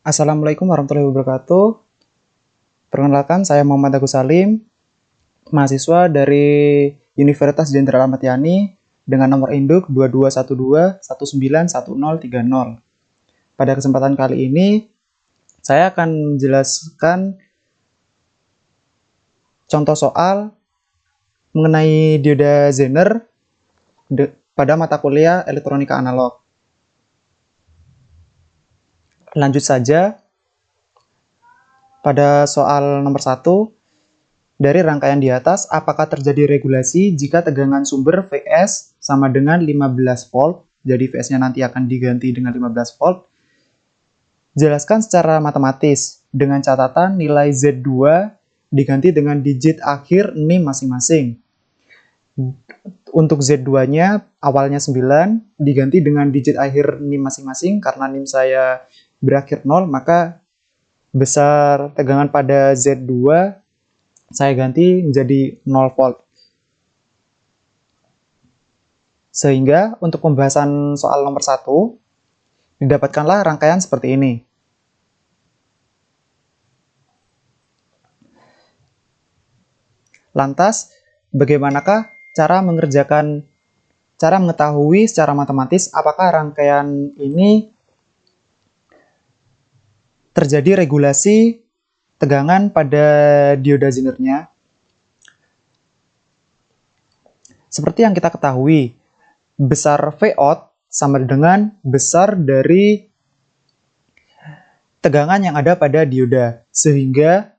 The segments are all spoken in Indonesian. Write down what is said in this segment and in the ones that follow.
Assalamualaikum warahmatullahi wabarakatuh. Perkenalkan, saya Muhammad Agus Salim, mahasiswa dari Universitas Jenderal Ahmad Yani dengan nomor induk 2212191030. Pada kesempatan kali ini, saya akan menjelaskan contoh soal mengenai dioda Zener pada mata kuliah elektronika analog. Lanjut saja. Pada soal nomor 1, dari rangkaian di atas, apakah terjadi regulasi jika tegangan sumber Vs sama dengan 15 volt? Jadi Vs-nya nanti akan diganti dengan 15 volt. Jelaskan secara matematis dengan catatan nilai Z2 diganti dengan digit akhir NIM masing-masing. Untuk Z2-nya awalnya 9 diganti dengan digit akhir NIM masing-masing. Karena NIM saya berakhir 0, maka besar tegangan pada Z2 saya ganti menjadi 0 volt. Sehingga untuk pembahasan soal nomor 1, didapatkanlah rangkaian seperti ini. Lantas, bagaimanakah cara mengetahui secara matematis apakah rangkaian ini terjadi regulasi tegangan pada dioda Zenernya? Seperti yang kita ketahui, besar Vout sama dengan besar dari tegangan yang ada pada dioda. Sehingga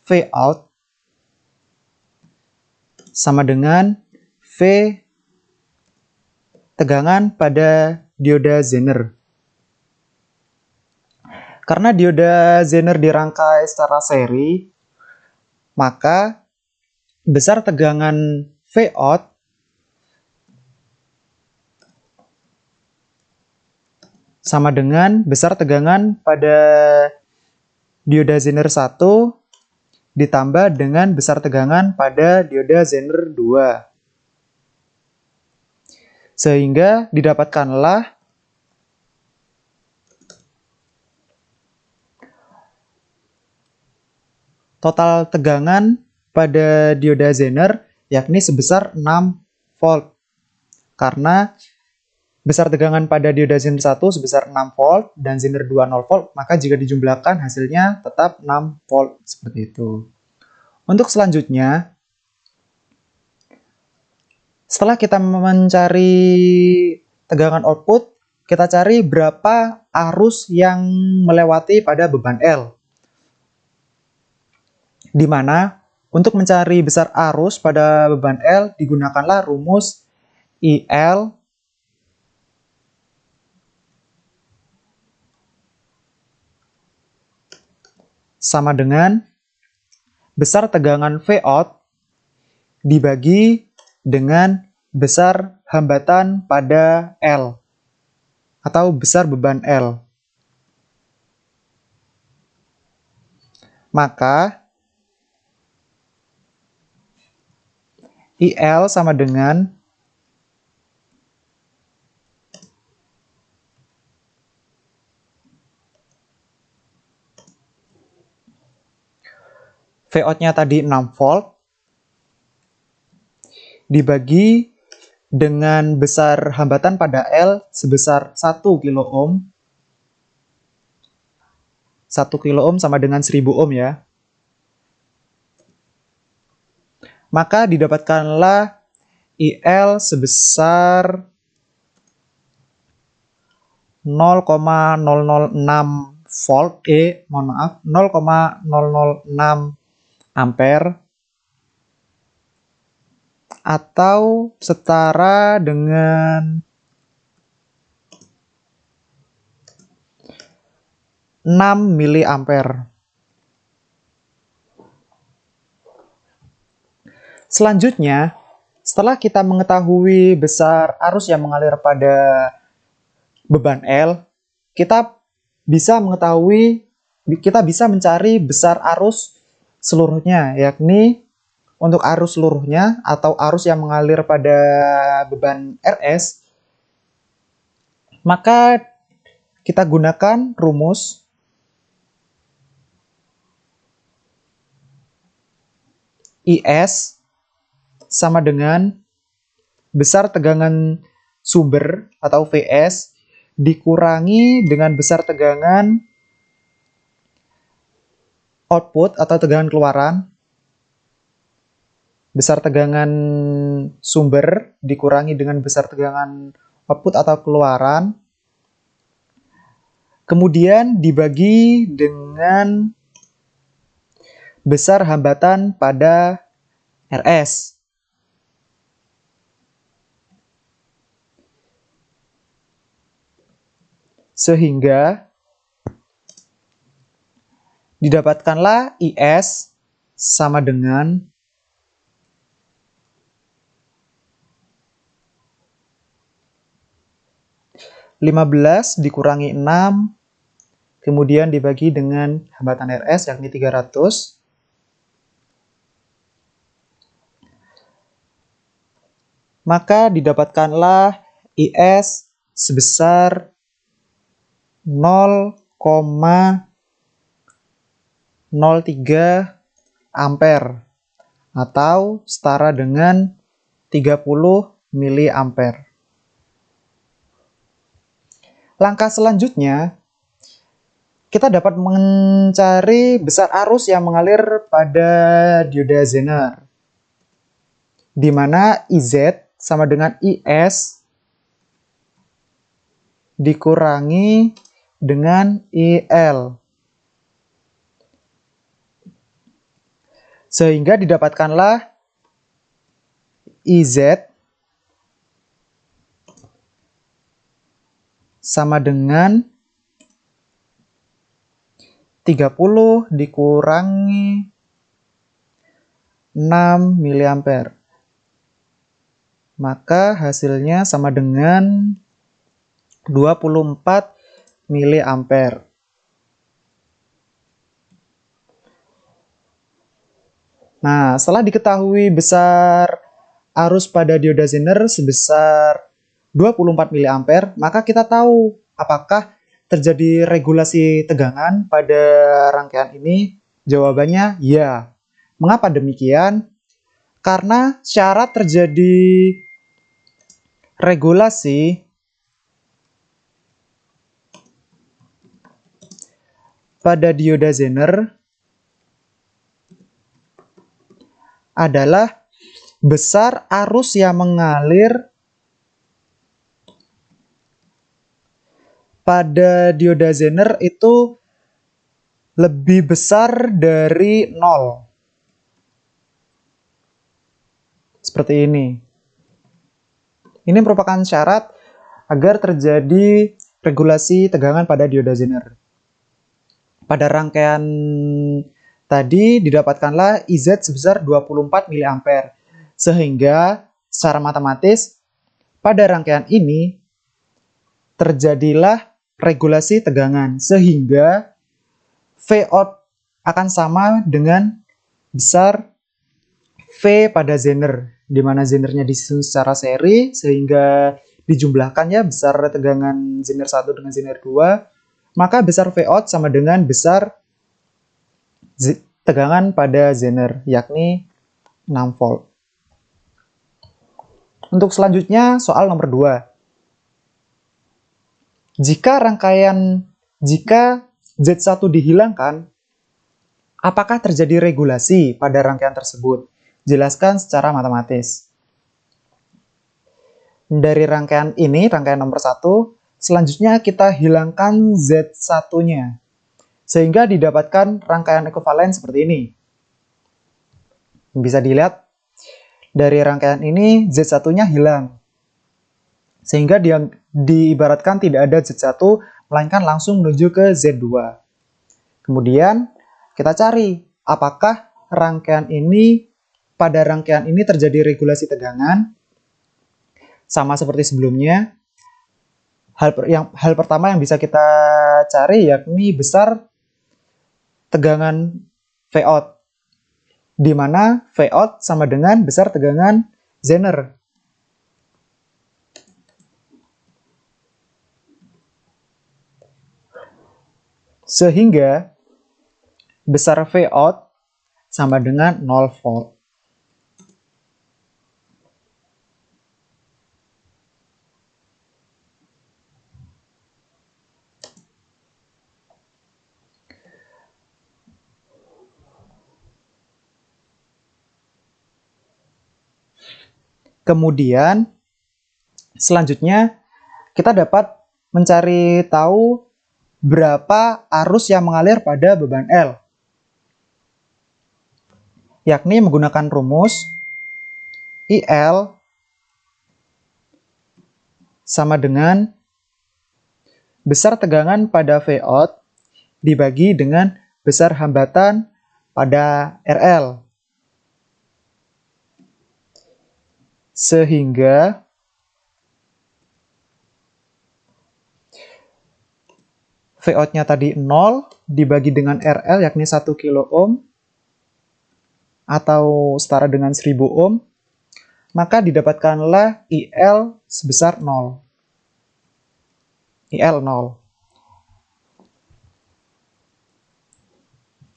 Vout sama dengan V tegangan pada dioda Zener. Karena dioda Zener dirangkai secara seri, maka besar tegangan Vout sama dengan besar tegangan pada dioda Zener 1 ditambah dengan besar tegangan pada dioda Zener 2. Sehingga didapatkanlah total tegangan pada dioda Zener yakni sebesar 6 volt. Karena besar tegangan pada dioda Zener 1 sebesar 6 volt dan Zener 2 0 volt, maka jika dijumlahkan hasilnya tetap 6 volt seperti itu. Untuk selanjutnya, setelah kita mencari tegangan output, kita cari berapa arus yang melewati pada beban L. Di mana untuk mencari besar arus pada beban L digunakanlah rumus IL sama dengan besar tegangan Vout dibagi dengan besar hambatan pada L atau besar beban L. Maka IL sama dengan Vout-nya tadi 6 volt dibagi dengan besar hambatan pada L sebesar 1 kilo ohm. 1 kilo ohm sama dengan 1000 ohm ya. Maka didapatkanlah IL sebesar 0,006 volt, 0,006 ampere atau setara dengan 6 miliampere. Selanjutnya, setelah kita mengetahui besar arus yang mengalir pada beban L, kita bisa mencari besar arus seluruhnya, yakni untuk arus seluruhnya atau arus yang mengalir pada beban RS, maka kita gunakan rumus IS sama dengan besar tegangan sumber atau VS dikurangi dengan besar tegangan output atau tegangan keluaran. Besar tegangan sumber dikurangi dengan besar tegangan output atau keluaran. Kemudian dibagi dengan besar hambatan pada RS. Sehingga didapatkanlah IS sama dengan 15 dikurangi 6, kemudian dibagi dengan hambatan RS yakni 300. Maka didapatkanlah IS sebesar 0,03 ampere atau setara dengan 30 miliampere. Langkah selanjutnya, kita dapat mencari besar arus yang mengalir pada dioda Zener, di mana IZ sama dengan IS dikurangi dengan IL. Sehingga didapatkanlah IZ sama dengan 30 dikurangi 6 miliampere. Maka hasilnya sama dengan 24 miliampere. Nah, setelah diketahui besar arus pada dioda Zener sebesar 24 miliampere, maka kita tahu apakah terjadi regulasi tegangan pada rangkaian ini. Jawabannya ya. Mengapa demikian? Karena syarat terjadi regulasi pada dioda Zener adalah besar arus yang mengalir pada dioda Zener itu lebih besar dari 0. Seperti ini. Ini merupakan syarat agar terjadi regulasi tegangan pada dioda Zener. Pada rangkaian tadi didapatkanlah IZ sebesar 24 miliampere. Sehingga secara matematis pada rangkaian ini terjadilah regulasi tegangan. Sehingga Vout akan sama dengan besar V pada Zener, di mana Zenernya disusun secara seri sehingga dijumlahkannya besar tegangan Zener 1 dengan Zener 2, maka besar Vout sama dengan besar tegangan pada Zener, yakni 6 volt. Untuk selanjutnya, soal nomor 2. Jika Z1 dihilangkan, apakah terjadi regulasi pada rangkaian tersebut? Jelaskan secara matematis. Dari rangkaian ini, rangkaian nomor 1, selanjutnya kita hilangkan Z1-nya. Sehingga didapatkan rangkaian ekuivalen seperti ini. Bisa dilihat, dari rangkaian ini Z1-nya hilang. Sehingga diibaratkan tidak ada Z1, melainkan langsung menuju ke Z2. Kemudian, kita cari apakah pada rangkaian ini terjadi regulasi tegangan. Sama seperti sebelumnya, hal pertama yang bisa kita cari yakni besar tegangan Vout, di mana Vout sama dengan besar tegangan Zener. Sehingga besar Vout sama dengan 0 volt. Kemudian selanjutnya kita dapat mencari tahu berapa arus yang mengalir pada beban L, yakni menggunakan rumus IL sama dengan besar tegangan pada Vout dibagi dengan besar hambatan pada RL. Sehingga Vout-nya tadi 0 dibagi dengan RL yakni 1 kilo ohm atau setara dengan 1000 ohm, maka didapatkanlah IL sebesar 0. IL 0.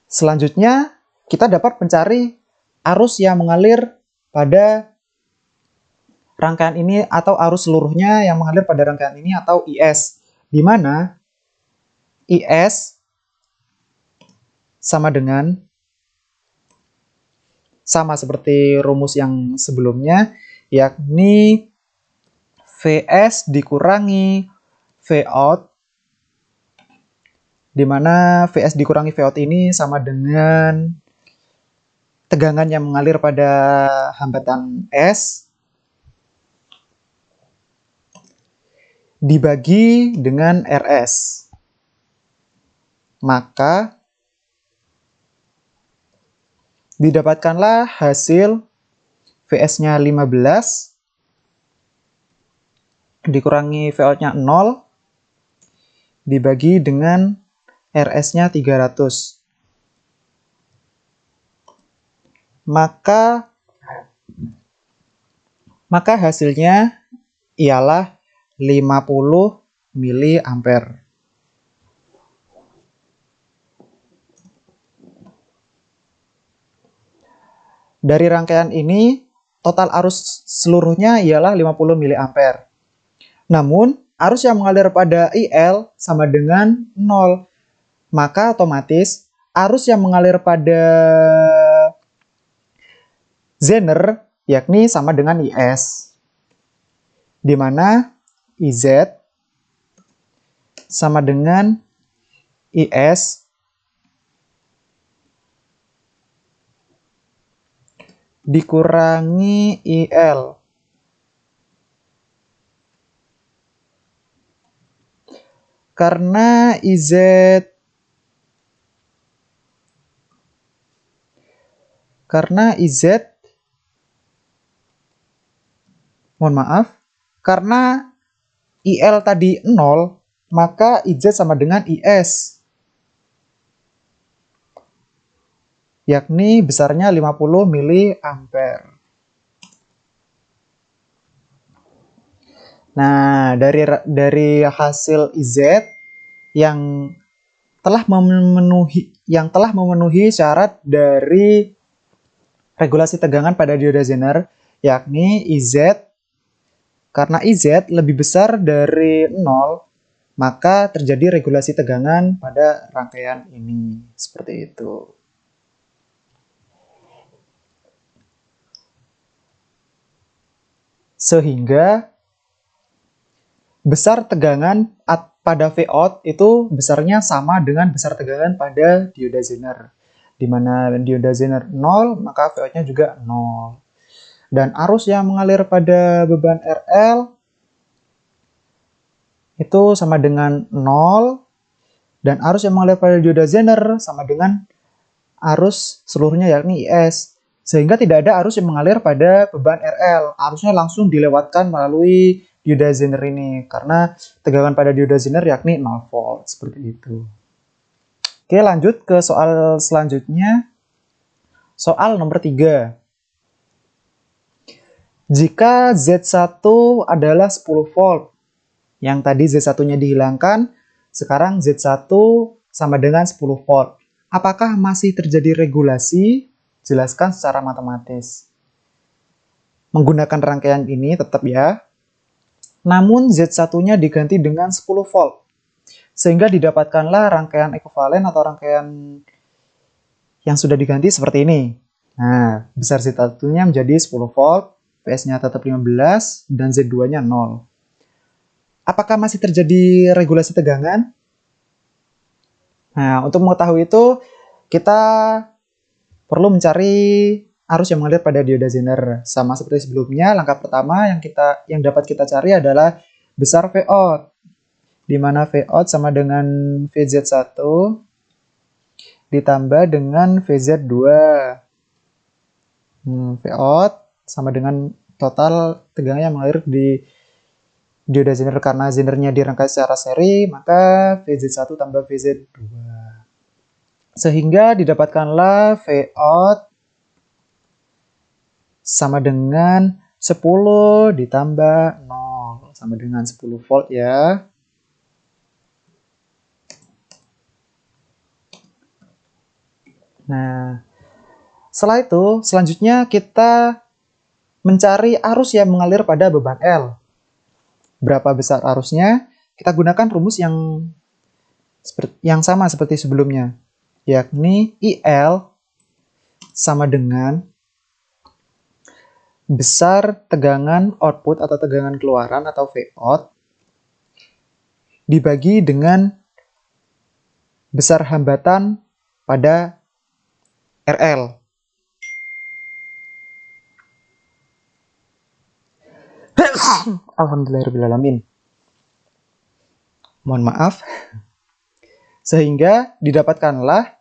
Selanjutnya, kita dapat mencari arus yang mengalir pada rangkaian ini atau arus seluruhnya yang mengalir pada rangkaian ini atau IS, di mana IS sama seperti rumus yang sebelumnya, yakni Vs dikurangi Vout, di mana Vs dikurangi Vout ini sama dengan tegangan yang mengalir pada hambatan S dibagi dengan Rs. Maka didapatkanlah hasil Vs-nya 15 dikurangi Vout-nya 0 dibagi dengan Rs-nya 300. Maka hasilnya ialah 50 mA. Dari rangkaian ini, total arus seluruhnya ialah 50 mA. Namun, arus yang mengalir pada IL sama dengan 0. Maka otomatis, arus yang mengalir pada Zener yakni sama dengan IS. Di mana IZ sama dengan IS dikurangi IL. Karena IZ karena IL tadi 0, maka IZ sama dengan IS, yakni besarnya 50 mA. Nah, dari hasil IZ yang telah memenuhi syarat dari regulasi tegangan pada dioda Zener, yakni IZ, karena IZ lebih besar dari 0, maka terjadi regulasi tegangan pada rangkaian ini. Seperti itu. Sehingga besar tegangan pada Vout itu besarnya sama dengan besar tegangan pada dioda Zener. Di mana dioda Zener 0, maka Vout-nya juga 0. Dan arus yang mengalir pada beban RL itu sama dengan 0. Dan arus yang mengalir pada dioda Zener sama dengan arus seluruhnya yakni IS. Sehingga tidak ada arus yang mengalir pada beban RL. Arusnya langsung dilewatkan melalui dioda Zener ini. Karena tegangan pada dioda Zener yakni 0 volt. Seperti itu. Oke, lanjut ke soal selanjutnya. Soal nomor 3. Jika Z1 adalah 10 volt, yang tadi Z1-nya dihilangkan, sekarang Z1 sama dengan 10 volt. Apakah masih terjadi regulasi? Jelaskan secara matematis. Menggunakan rangkaian ini tetap ya. Namun Z1-nya diganti dengan 10 volt. Sehingga didapatkanlah rangkaian ekivalen atau rangkaian yang sudah diganti seperti ini. Nah, besar Z1-nya menjadi 10 volt. Vs-nya tetap 15, dan Z2-nya 0. Apakah masih terjadi regulasi tegangan? Nah, untuk mengetahui itu, kita perlu mencari arus yang mengalir pada dioda Zener. Sama seperti sebelumnya, langkah pertama yang dapat kita cari adalah besar Vout, di mana Vout sama dengan VZ1 ditambah dengan VZ2. Vout sama dengan total tegangan yang mengalir di dioda Zener. Karena Zenernya dirangkai secara seri, maka VZ1 tambah VZ2. Sehingga didapatkanlah Vout sama dengan 10 ditambah 0, sama dengan 10 volt ya. Nah, setelah itu, selanjutnya kita mencari arus yang mengalir pada beban L. Berapa besar arusnya? Kita gunakan rumus yang sama seperti sebelumnya, yakni IL sama dengan besar tegangan output atau tegangan keluaran atau Vout dibagi dengan besar hambatan pada RL. Alhamdulillahirrahmanirrahim. Mohon maaf. Sehingga didapatkanlah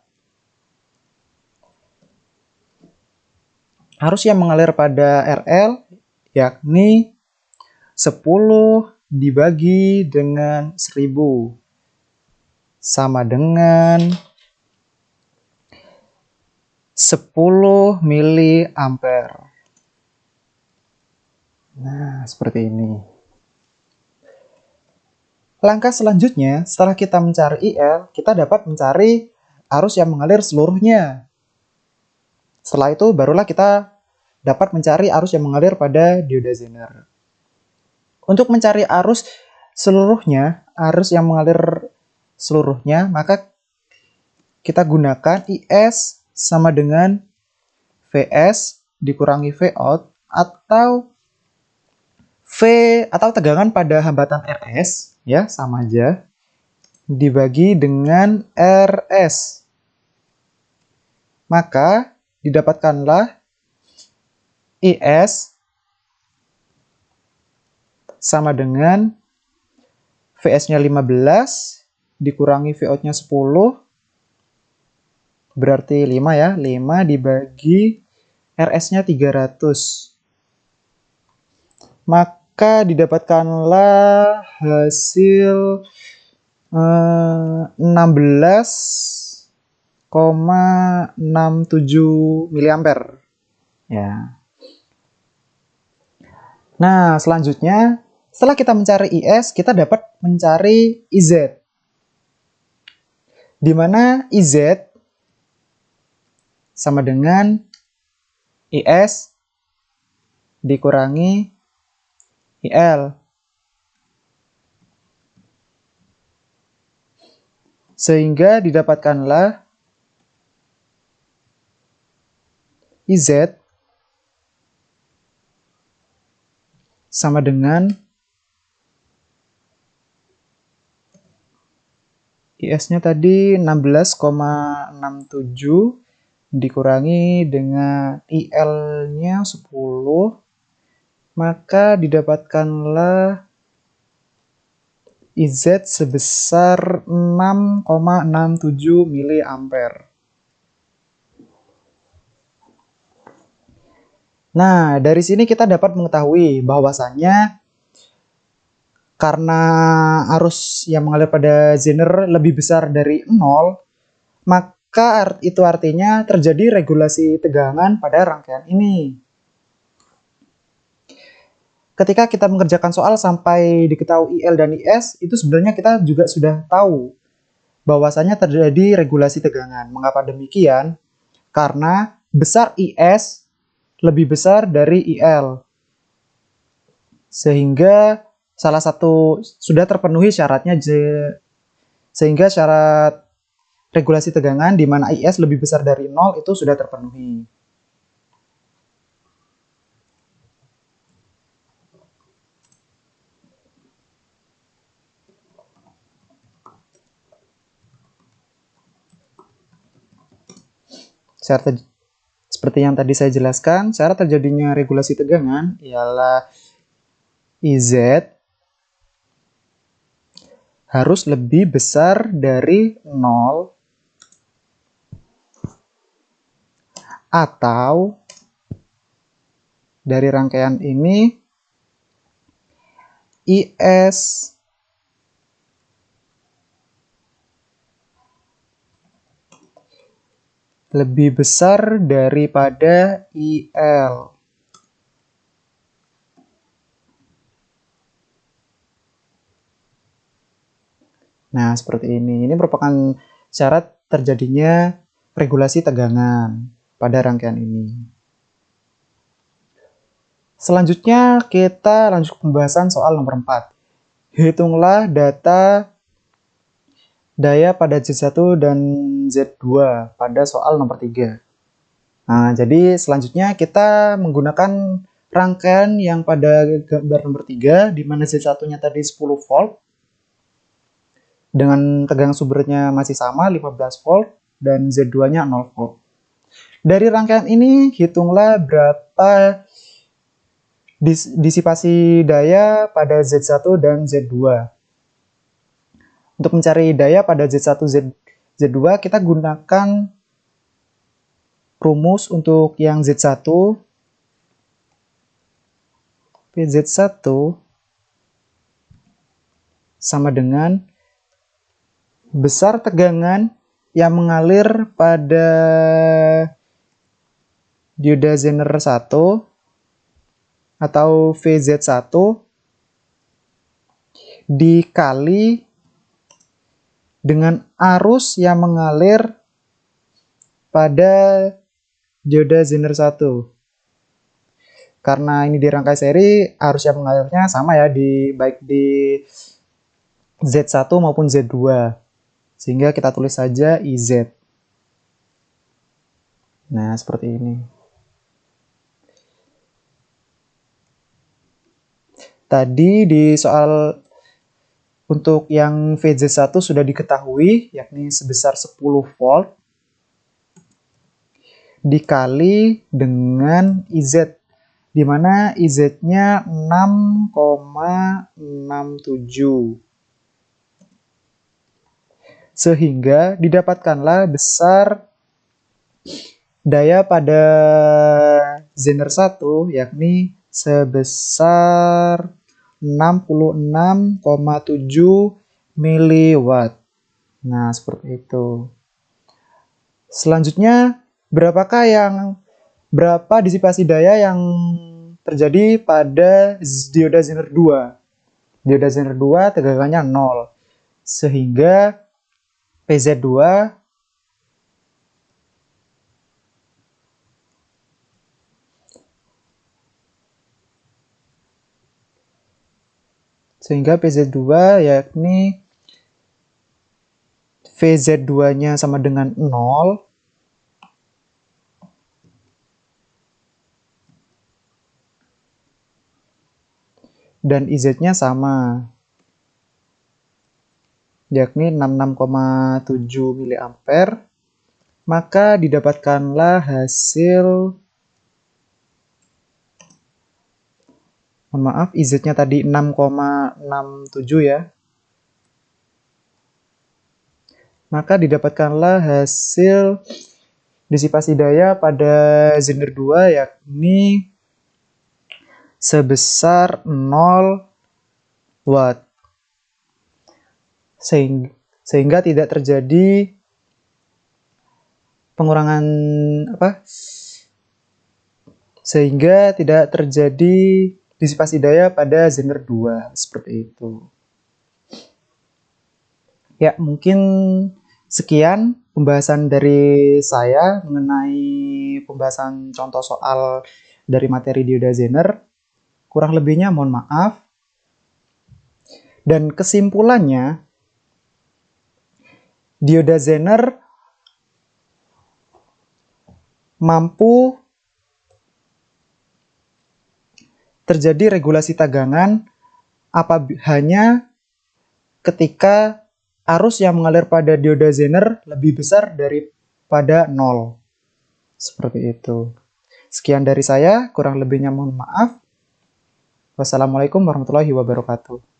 arus yang mengalir pada RL, yakni 10 dibagi dengan 1000 sama dengan 10 miliampere. Nah, seperti ini. Langkah selanjutnya, setelah kita mencari IL, kita dapat mencari arus yang mengalir seluruhnya. Setelah itu, barulah kita dapat mencari arus yang mengalir pada dioda Zener. Untuk mencari arus seluruhnya, arus yang mengalir seluruhnya, maka kita gunakan IS sama dengan VS dikurangi Vout atau tegangan pada hambatan RS, ya sama aja, dibagi dengan RS. Maka didapatkanlah IS sama dengan VS-nya 15 dikurangi Vout-nya 10, berarti 5 ya, 5 dibagi RS-nya 300. Maka didapatkanlah hasil 16,67 miliampere. Ya. Nah, selanjutnya setelah kita mencari IS, kita dapat mencari IZ. Di mana IZ sama dengan IS dikurangi IL. Sehingga didapatkanlah IZ sama dengan IS-nya tadi 16,67 dikurangi dengan IL-nya 10, maka didapatkanlah IZ sebesar 6,67 miliampere. Nah, dari sini kita dapat mengetahui bahwasannya karena arus yang mengalir pada Zener lebih besar dari 0, maka itu artinya terjadi regulasi tegangan pada rangkaian ini. Ketika kita mengerjakan soal sampai diketahui IL dan IS, itu sebenarnya kita juga sudah tahu bahwasanya terjadi regulasi tegangan. Mengapa demikian? Karena besar IS lebih besar dari IL. Sehingga salah satu sudah terpenuhi syaratnya, sehingga syarat regulasi tegangan di mana IS lebih besar dari 0 itu sudah terpenuhi. Seperti yang tadi saya jelaskan, cara terjadinya regulasi tegangan ialah IZ harus lebih besar dari 0 atau dari rangkaian ini IS lebih besar daripada IL. Nah, seperti ini. Ini merupakan syarat terjadinya regulasi tegangan pada rangkaian ini. Selanjutnya, kita lanjut pembahasan soal nomor 4. Hitunglah daya pada Z1 dan Z2 pada soal nomor 3. Nah, jadi selanjutnya kita menggunakan rangkaian yang pada gambar nomor 3, di mana Z1-nya tadi 10 volt, dengan tegangan sumbernya masih sama, 15 volt, dan Z2-nya 0 volt. Dari rangkaian ini, hitunglah berapa disipasi daya pada Z1 dan Z2. Untuk mencari daya pada Z1, Z2, kita gunakan rumus untuk yang Z1. PZ1 sama dengan besar tegangan yang mengalir pada dioda Zener 1 atau VZ1 dikali dengan arus yang mengalir pada dioda Zener 1. Karena ini di rangkai seri, arus yang mengalirnya sama ya, baik di Z1 maupun Z2. Sehingga kita tulis saja IZ. Nah, seperti ini. Tadi di soal untuk yang VZ1 sudah diketahui, yakni sebesar 10 volt dikali dengan IZ, di mana IZ-nya 6,67. Sehingga didapatkanlah besar daya pada Zener 1, yakni sebesar 66,7 miliwatt. Nah, seperti itu. Selanjutnya, berapa disipasi daya yang terjadi pada dioda Zener 2? Dioda Zener 2 tegangannya 0. Sehingga PZ2 yakni VZ2-nya sama dengan 0 dan IZ-nya sama, yakni 66,7 mA, maka didapatkanlah hasil, mohon maaf, IZ-nya tadi 6,67 ya. Maka didapatkanlah hasil disipasi daya pada Zener 2 yakni sebesar 0 watt. Sehingga tidak terjadi pengurangan sehingga tidak terjadi disipasi daya pada Zener 2, seperti itu. Ya, mungkin sekian pembahasan dari saya mengenai pembahasan contoh soal dari materi dioda Zener. Kurang lebihnya mohon maaf. Dan kesimpulannya, dioda Zener mampu terjadi regulasi tegangan hanya ketika arus yang mengalir pada dioda Zener lebih besar daripada 0. Seperti itu. Sekian dari saya, kurang lebihnya mohon maaf. Wassalamualaikum warahmatullahi wabarakatuh.